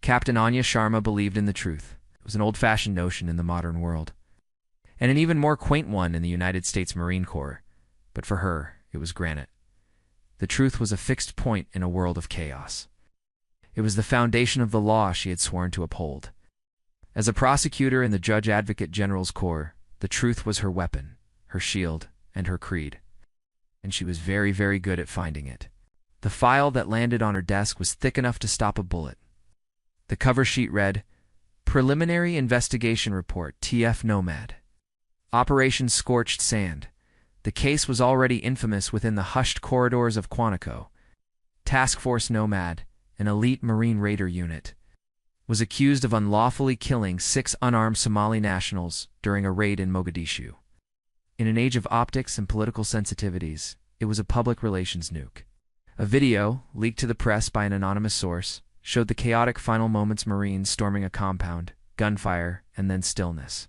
Captain Anya Sharma believed in the truth. It was an old-fashioned notion in the modern world, and an even more quaint one in the United States Marine Corps. But for her, it was granite. The truth was a fixed point in a world of chaos. It was the foundation of the law she had sworn to uphold. As a prosecutor in the Judge Advocate General's Corps, the truth was her weapon, her shield, and her creed. And she was very, very good at finding it. The file that landed on her desk was thick enough to stop a bullet. The cover sheet read, Preliminary Investigation Report, TF Nomad. Operation Scorched Sand. The case was already infamous within the hushed corridors of Quantico. Task Force Nomad, an elite Marine Raider unit, was accused of unlawfully killing 6 unarmed Somali nationals during a raid in Mogadishu. In an age of optics and political sensitivities, it was a public relations nuke. A video, leaked to the press by an anonymous source, showed the chaotic final moments Marines storming a compound, gunfire, and then stillness.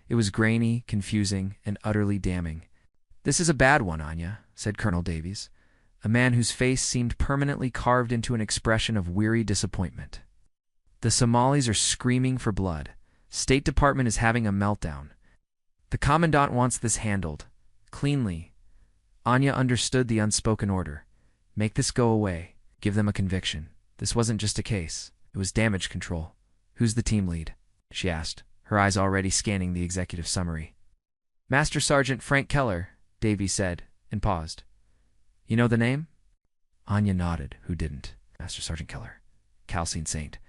It was grainy, confusing, and utterly damning. "This is a bad one, Anya," said Colonel Davies, a man whose face seemed permanently carved into an expression of weary disappointment. "The Somalis are screaming for blood. State Department is having a meltdown. The Commandant wants this handled cleanly." Anya understood the unspoken order. Make this go away. Give them a conviction. This wasn't just a case. It was damage control. "Who's the team lead?" she asked, her eyes already scanning the executive summary. "Master Sergeant Frank Keller," Davies said, and paused. "You know the name?" Anya nodded. Who didn't? Master Sergeant Keller, Calcine Saint,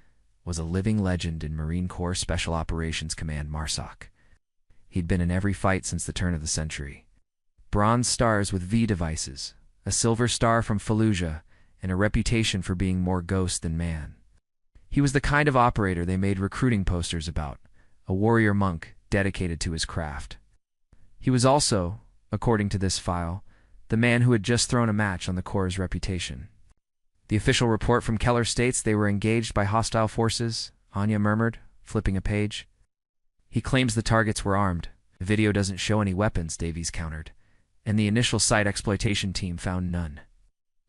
was a living legend in Marine Corps Special Operations Command MARSOC. He'd been in every fight since the turn of the century. Bronze stars with V devices, a silver star from Fallujah, and a reputation for being more ghost than man. He was the kind of operator they made recruiting posters about, a warrior monk dedicated to his craft. He was also, according to this file, the man who had just thrown a match on the Corps' reputation. "The official report from Keller states they were engaged by hostile forces," Anya murmured, flipping a page. "He claims the targets were armed. The video doesn't show any weapons," Davies countered, and the initial site exploitation team found none.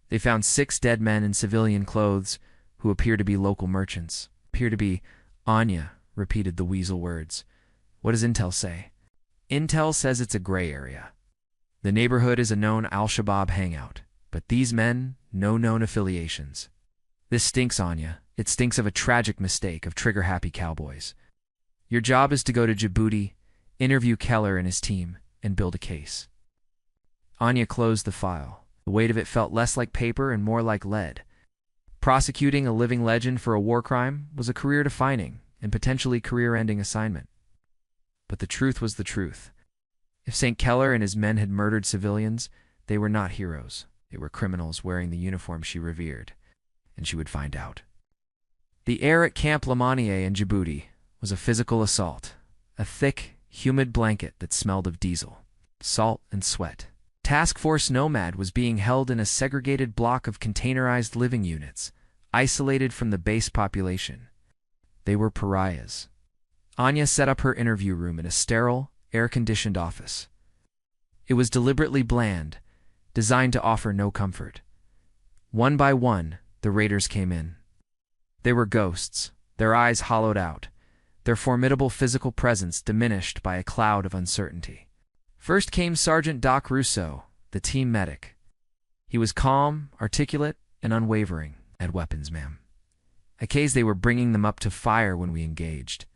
They found 6 dead men in civilian clothes who appear to be local merchants. "Appear to be," Anya repeated the weasel words. "What does Intel say?" "Intel says it's a gray area. The neighborhood is a known Al-Shabaab hangout, but these men, no known affiliations. This stinks, Anya. It stinks of a tragic mistake of trigger-happy cowboys. Your job is to go to Djibouti, interview Keller and his team, and build a case." Anya closed the file. The weight of it felt less like paper and more like lead. Prosecuting a living legend for a war crime was a career-defining and potentially career-ending assignment. But the truth was the truth. If St. Keller and his men had murdered civilians, they were not heroes. They were criminals wearing the uniform she revered, and she would find out. The air at Camp Lamanier in Djibouti was a physical assault, a thick, humid blanket that smelled of diesel, salt, and sweat. Task Force Nomad was being held in a segregated block of containerized living units, isolated from the base population. They were pariahs. Anya set up her interview room in a sterile, air-conditioned office. It was deliberately bland, designed to offer no comfort. One by one, the raiders came in. They were ghosts, their eyes hollowed out, their formidable physical presence diminished by a cloud of uncertainty. First came Sergeant Doc Rousseau, the team medic. He was calm, articulate, and unwavering. "Had weapons, ma'am. I case they were bringing them up to fire when we engaged."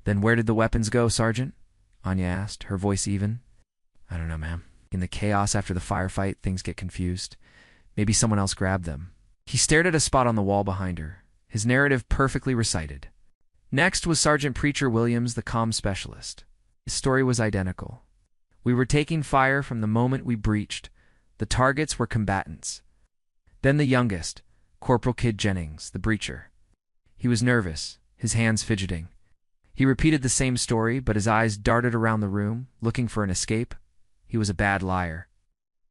"Then where did the weapons go, Sergeant?" Anya asked, her voice even. "I don't know, ma'am. In the chaos after the firefight, things get confused. Maybe someone else grabbed them." He stared at a spot on the wall behind her, his narrative perfectly recited. Next was Sergeant Preacher Williams, the comm specialist. His story was identical. "We were taking fire from the moment we breached. The targets were combatants." Then the youngest, Corporal Kid Jennings, the breacher. He was nervous, his hands fidgeting. He repeated the same story, but his eyes darted around the room, looking for an escape. He was a bad liar.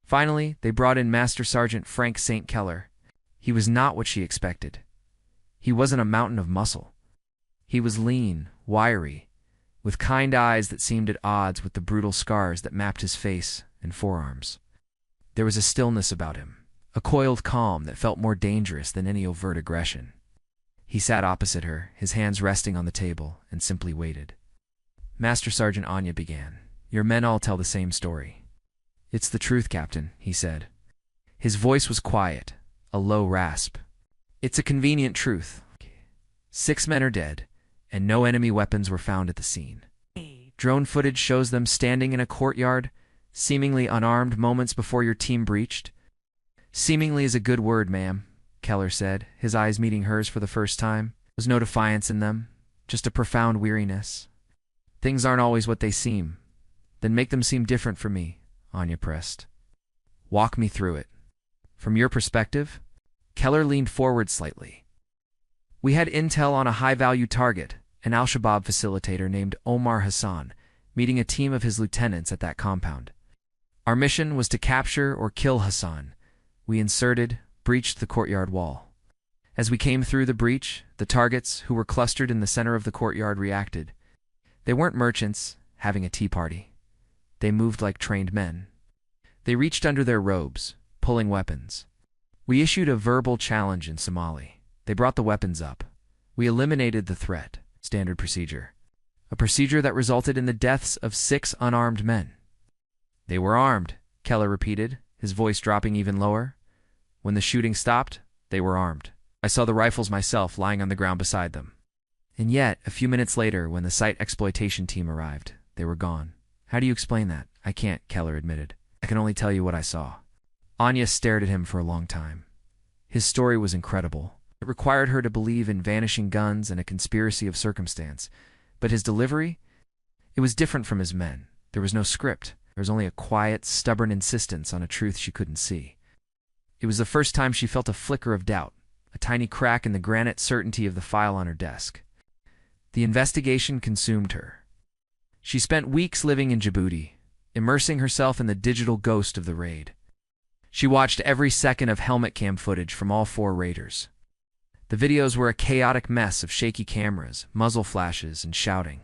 Finally, they brought in Master Sergeant Frank St. Keller. He was not what she expected. He wasn't a mountain of muscle. He was lean, wiry, with kind eyes that seemed at odds with the brutal scars that mapped his face and forearms. There was a stillness about him, a coiled calm that felt more dangerous than any overt aggression. He sat opposite her, his hands resting on the table, and simply waited. Master Sergeant Anya began. Your men all tell the same story. It's the truth, Captain, he said. His voice was quiet, a low rasp. It's a convenient truth. 6 men are dead, and no enemy weapons were found at the scene. Drone footage shows them standing in a courtyard, seemingly unarmed moments before your team breached. Seemingly is a good word, ma'am, Keller said, his eyes meeting hers for the first time. There was no defiance in them, just a profound weariness. Things aren't always what they seem. Then make them seem different for me, Anya pressed. Walk me through it. From your perspective? Keller leaned forward slightly. We had intel on a high-value target, an al-Shabaab facilitator named Omar Hassan, meeting a team of his lieutenants at that compound. Our mission was to capture or kill Hassan. We breached the courtyard wall. As we came through the breach, the targets, who were clustered in the center of the courtyard, reacted. They weren't merchants having a tea party. They moved like trained men. They reached under their robes, pulling weapons. We issued a verbal challenge in Somali. They brought the weapons up. We eliminated the threat. Standard procedure. A procedure that resulted in the deaths of 6 unarmed men. They were armed, Keller repeated, his voice dropping even lower. When the shooting stopped, they were armed. I saw the rifles myself lying on the ground beside them. And yet, a few minutes later, when the site exploitation team arrived, they were gone. How do you explain that? I can't, Keller admitted. I can only tell you what I saw. Anya stared at him for a long time. His story was incredible. It required her to believe in vanishing guns and a conspiracy of circumstance. But his delivery? It was different from his men. There was no script. There was only a quiet, stubborn insistence on a truth she couldn't see. It was the first time she felt a flicker of doubt, a tiny crack in the granite certainty of the file on her desk. The investigation consumed her. She spent weeks living in Djibouti, immersing herself in the digital ghost of the raid. She watched every second of helmet cam footage from all 4 raiders. The videos were a chaotic mess of shaky cameras, muzzle flashes, and shouting.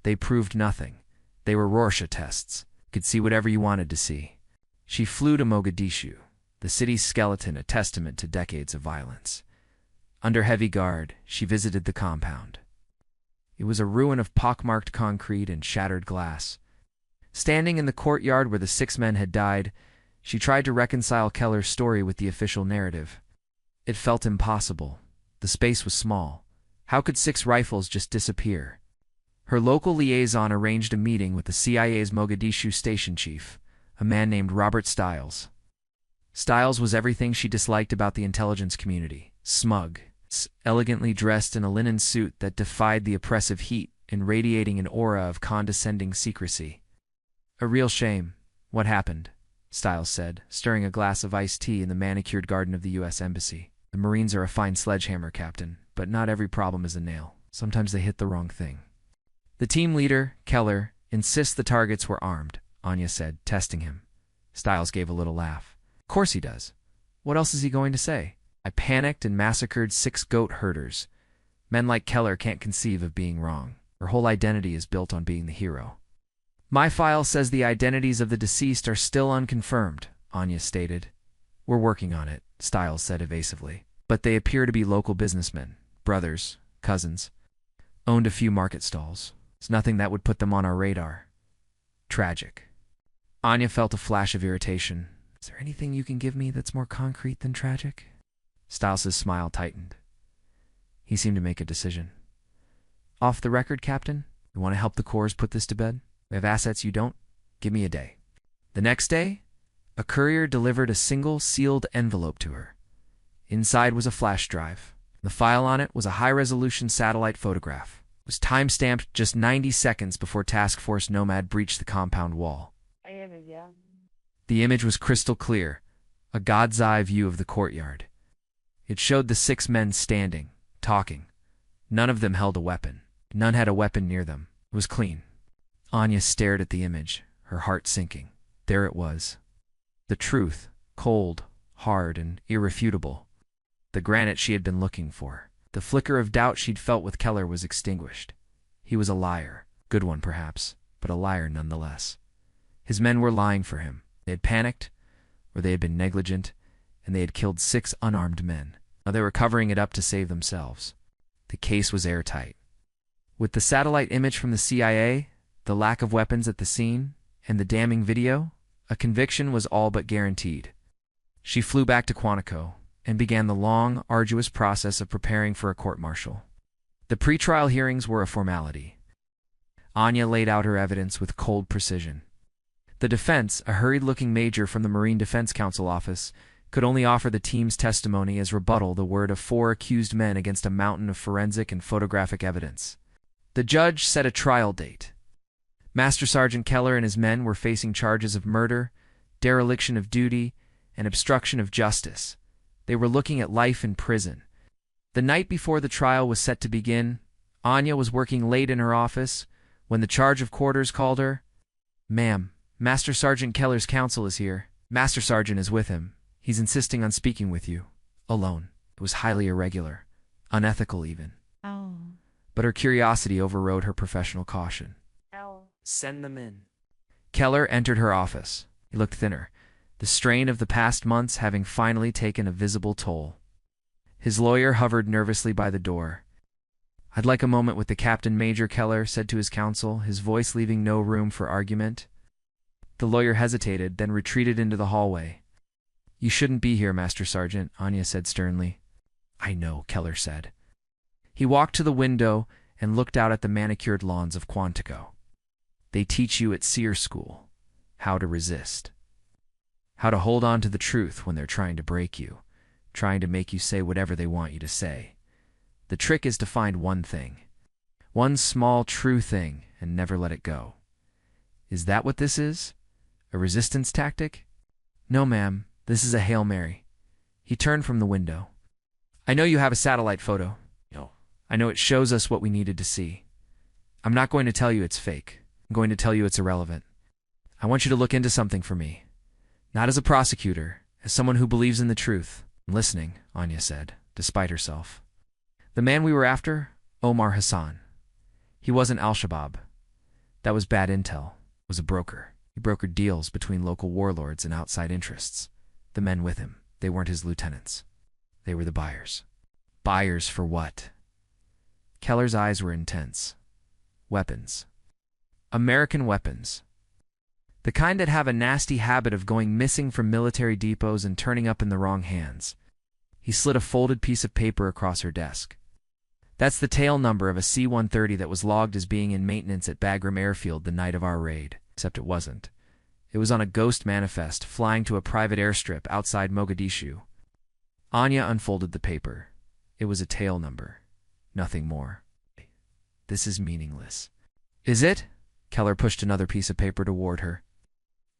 They proved nothing. They were Rorschach tests. You could see whatever you wanted to see. She flew to Mogadishu, the city's skeleton, a testament to decades of violence. Under heavy guard, she visited the compound. It was a ruin of pockmarked concrete and shattered glass. Standing in the courtyard where the 6 men had died, she tried to reconcile Keller's story with the official narrative. It felt impossible. The space was small. How could 6 rifles just disappear? Her local liaison arranged a meeting with the CIA's Mogadishu station chief, a man named Robert Stiles. Stiles was everything she disliked about the intelligence community. Smug, elegantly dressed in a linen suit that defied the oppressive heat and radiating an aura of condescending secrecy. A real shame. What happened? Stiles said, stirring a glass of iced tea in the manicured garden of the U.S. Embassy. The Marines are a fine sledgehammer, Captain, but not every problem is a nail. Sometimes they hit the wrong thing. The team leader, Keller, insists the targets were armed, Anya said, testing him. Stiles gave a little laugh. Of course he does. What else is he going to say? I panicked and massacred 6 goat herders. Men like Keller can't conceive of being wrong. Her whole identity is built on being the hero. My file says the identities of the deceased are still unconfirmed, Anya stated. We're working on it, Stiles said evasively. But they appear to be local businessmen, brothers, cousins. Owned a few market stalls. It's nothing that would put them on our radar. Tragic. Anya felt a flash of irritation. Is there anything you can give me that's more concrete than tragic? Stiles' smile tightened. He seemed to make a decision. Off the record, Captain? You want to help the Corps put this to bed? We have assets you don't? Give me a day. The next day, a courier delivered a single sealed envelope to her. Inside was a flash drive. The file on it was a high-resolution satellite photograph. It was time-stamped just 90 seconds before Task Force Nomad breached the compound wall. The image was crystal clear, a god's eye view of the courtyard. It showed the 6 men standing, talking. None of them held a weapon. None had a weapon near them. It was clean. Anya stared at the image, her heart sinking. There it was. The truth, cold, hard, and irrefutable. The granite she had been looking for. The flicker of doubt she'd felt with Keller was extinguished. He was a liar. Good one, perhaps, but a liar nonetheless. His men were lying for him. They had panicked, or they had been negligent, and they had killed 6 unarmed men. Now they were covering it up to save themselves. The case was airtight. With the satellite image from the CIA, the lack of weapons at the scene, and the damning video, a conviction was all but guaranteed. She flew back to Quantico and began the long, arduous process of preparing for a court-martial. The pretrial hearings were a formality. Anya laid out her evidence with cold precision. The defense, a hurried-looking major from the Marine Defense Council office, could only offer the team's testimony as rebuttal the word of 4 accused men against a mountain of forensic and photographic evidence. The judge set a trial date. Master Sergeant Keller and his men were facing charges of murder, dereliction of duty, and obstruction of justice. They were looking at life in prison. The night before the trial was set to begin, Anya was working late in her office when the charge of quarters called her. "Ma'am, Master Sergeant Keller's counsel is here. Master Sergeant is with him. He's insisting on speaking with you. Alone." It was highly irregular, unethical even. Oh. But her curiosity overrode her professional caution. "Send them in." Keller entered her office. He looked thinner, the strain of the past months having finally taken a visible toll. His lawyer hovered nervously by the door. "I'd like a moment with the captain," Major Keller said to his counsel, his voice leaving no room for argument. The lawyer hesitated, then retreated into the hallway. "You shouldn't be here, Master Sergeant," Anya said sternly. "I know," Keller said. He walked to the window and looked out at the manicured lawns of Quantico. "They teach you at Seer School how to resist. How to hold on to the truth when they're trying to break you, trying to make you say whatever they want you to say. The trick is to find one thing, one small true thing, and never let it go. Is that what this is? A resistance tactic?" "No, ma'am. This is a Hail Mary." He turned from the window. "I know you have a satellite photo. I know it shows us what we needed to see. I'm not going to tell you it's fake. I'm going to tell you it's irrelevant. I want you to look into something for me. Not as a prosecutor, as someone who believes in the truth." "I'm listening," Anya said, despite herself. "The man we were after, Omar Hassan. He wasn't Al-Shabaab. That was bad intel. He was a broker. He brokered deals between local warlords and outside interests. The men with him, they weren't his lieutenants. They were the buyers." "Buyers for what?" Keller's eyes were intense. "Weapons. American weapons. The kind that have a nasty habit of going missing from military depots and turning up in the wrong hands." He slid a folded piece of paper across her desk. "That's the tail number of a C-130 that was logged as being in maintenance at Bagram Airfield the night of our raid. Except it wasn't. It was on a ghost manifest flying to a private airstrip outside Mogadishu." Anya unfolded the paper. It was a tail number. Nothing more. "This is meaningless." "Is it?" Keller pushed another piece of paper toward her.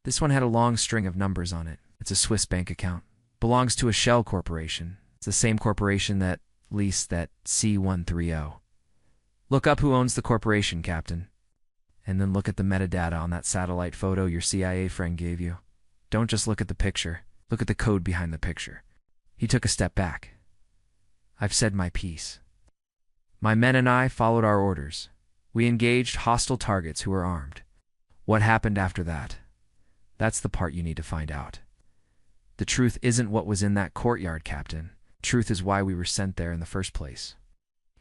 This one had a long string of numbers on it. "It's a Swiss bank account. Belongs to a shell corporation. It's the same corporation that leased that C-130. Look up who owns the corporation, Captain. And then look at the metadata on that satellite photo your CIA friend gave you. Don't just look at the picture. Look at the code behind the picture." He took a step back. "I've said my piece. My men and I followed our orders. We engaged hostile targets who were armed. What happened after that? That's the part you need to find out. The truth isn't what was in that courtyard, Captain. Truth is why we were sent there in the first place."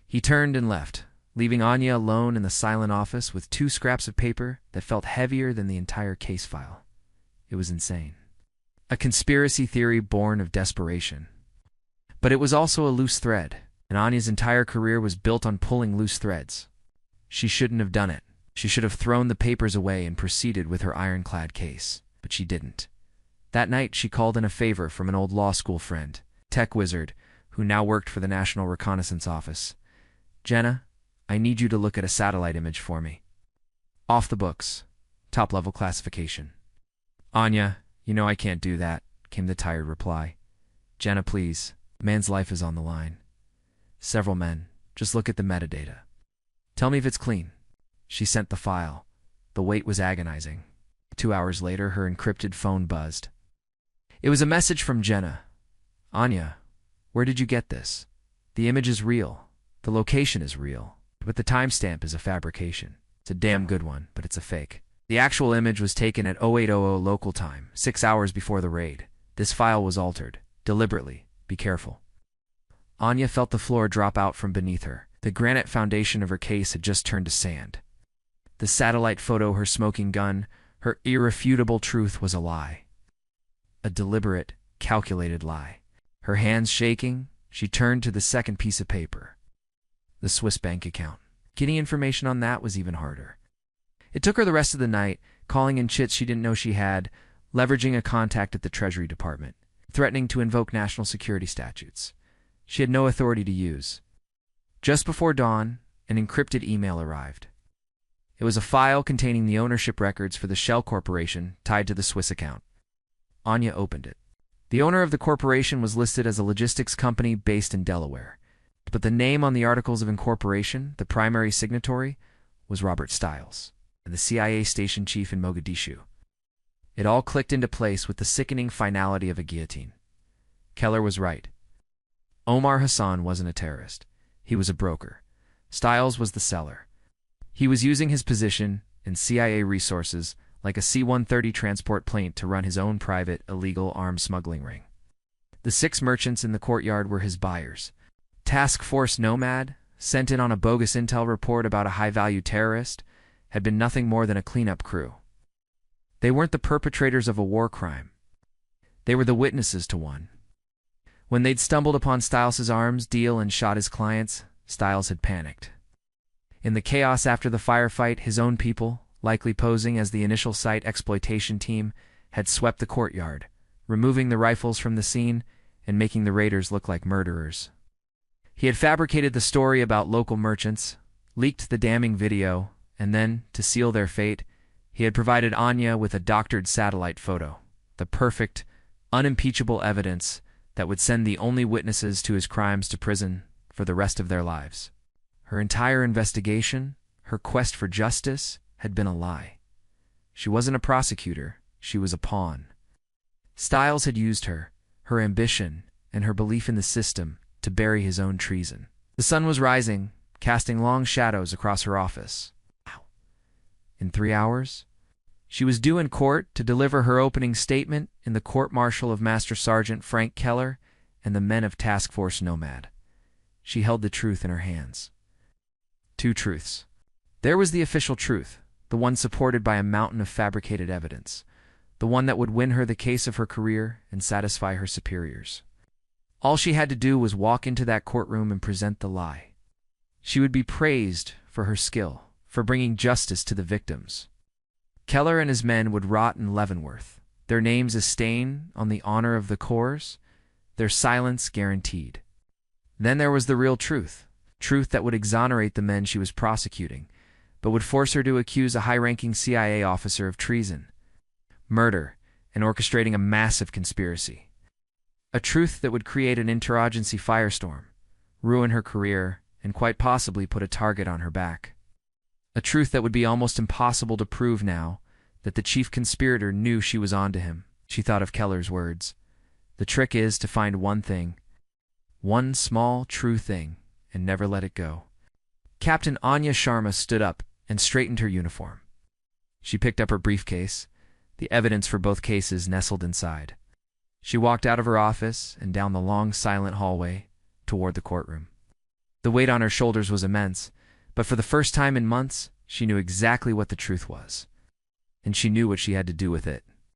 He turned and left, leaving Anya alone in the silent office with 2 scraps of paper that felt heavier than the entire case file. It was insane. A conspiracy theory born of desperation. But it was also a loose thread, and Anya's entire career was built on pulling loose threads. She shouldn't have done it. She should have thrown the papers away and proceeded with her ironclad case. But she didn't. That night, she called in a favor from an old law school friend, tech wizard, who now worked for the National Reconnaissance Office. "Jenna, I need you to look at a satellite image for me. Off the books. Top-level classification." "Anya, you know I can't do that," came the tired reply. "Jenna, please. A man's life is on the line. Several men. Just look at the metadata. Tell me if it's clean." She sent the file. The wait was agonizing. 2 hours later, her encrypted phone buzzed. It was a message from Jenna. "Anya, where did you get this? The image is real. The location is real. But the timestamp is a fabrication. It's a damn good one, but it's a fake. The actual image was taken at 0800 local time, 6 hours before the raid. This file was altered. Deliberately. Be careful." Anya felt the floor drop out from beneath her. The granite foundation of her case had just turned to sand. The satellite photo, her smoking gun, her irrefutable truth was a lie. A deliberate, calculated lie. Her hands shaking, she turned to the second piece of paper. The Swiss bank account. Getting information on that was even harder. It took her the rest of the night, calling in chits she didn't know she had, leveraging a contact at the Treasury Department, threatening to invoke national security statutes she had no authority to use. Just before dawn, an encrypted email arrived. It was a file containing the ownership records for the Shell Corporation tied to the Swiss account. Anya opened it. The owner of the corporation was listed as a logistics company based in Delaware, but the name on the Articles of Incorporation, the primary signatory, was Robert Stiles, the CIA station chief in Mogadishu. It all clicked into place with the sickening finality of a guillotine. Keller was right. Omar Hassan wasn't a terrorist. He was a broker. Stiles was the seller. He was using his position and CIA resources like a C-130 transport plane to run his own private, illegal arms smuggling ring. The 6 merchants in the courtyard were his buyers. Task Force Nomad, sent in on a bogus intel report about a high-value terrorist, had been nothing more than a cleanup crew. They weren't the perpetrators of a war crime. They were the witnesses to one. When they'd stumbled upon Stiles' arms deal and shot his clients, Stiles had panicked. In the chaos after the firefight, his own people, likely posing as the initial site exploitation team, had swept the courtyard, removing the rifles from the scene and making the raiders look like murderers. He had fabricated the story about local merchants, leaked the damning video, and then, to seal their fate, he had provided Anya with a doctored satellite photo, the perfect, unimpeachable evidence that would send the only witnesses to his crimes to prison for the rest of their lives. Her entire investigation, her quest for justice, had been a lie. She wasn't a prosecutor, she was a pawn. Stiles had used her, her ambition, and her belief in the system to bury his own treason. The sun was rising, casting long shadows across her office. In 3 hours, she was due in court to deliver her opening statement in the court-martial of Master Sergeant Frank Keller and the men of Task Force Nomad. She held the truth in her hands. 2 truths. There was the official truth, the one supported by a mountain of fabricated evidence, the one that would win her the case of her career and satisfy her superiors. All she had to do was walk into that courtroom and present the lie. She would be praised for her skill, for bringing justice to the victims. Keller and his men would rot in Leavenworth, their names a stain on the honor of the Corps, their silence guaranteed. Then there was the real truth, truth that would exonerate the men she was prosecuting, but would force her to accuse a high-ranking CIA officer of treason, murder, and orchestrating a massive conspiracy. A truth that would create an interagency firestorm, ruin her career, and quite possibly put a target on her back. A truth that would be almost impossible to prove now that the chief conspirator knew she was onto him. She thought of Keller's words. The trick is to find one thing, one small, true thing, and never let it go. Captain Anya Sharma stood up and straightened her uniform. She picked up her briefcase, the evidence for both cases nestled inside. She walked out of her office and down the long, silent hallway toward the courtroom. The weight on her shoulders was immense, but for the first time in months, she knew exactly what the truth was, and she knew what she had to do with it.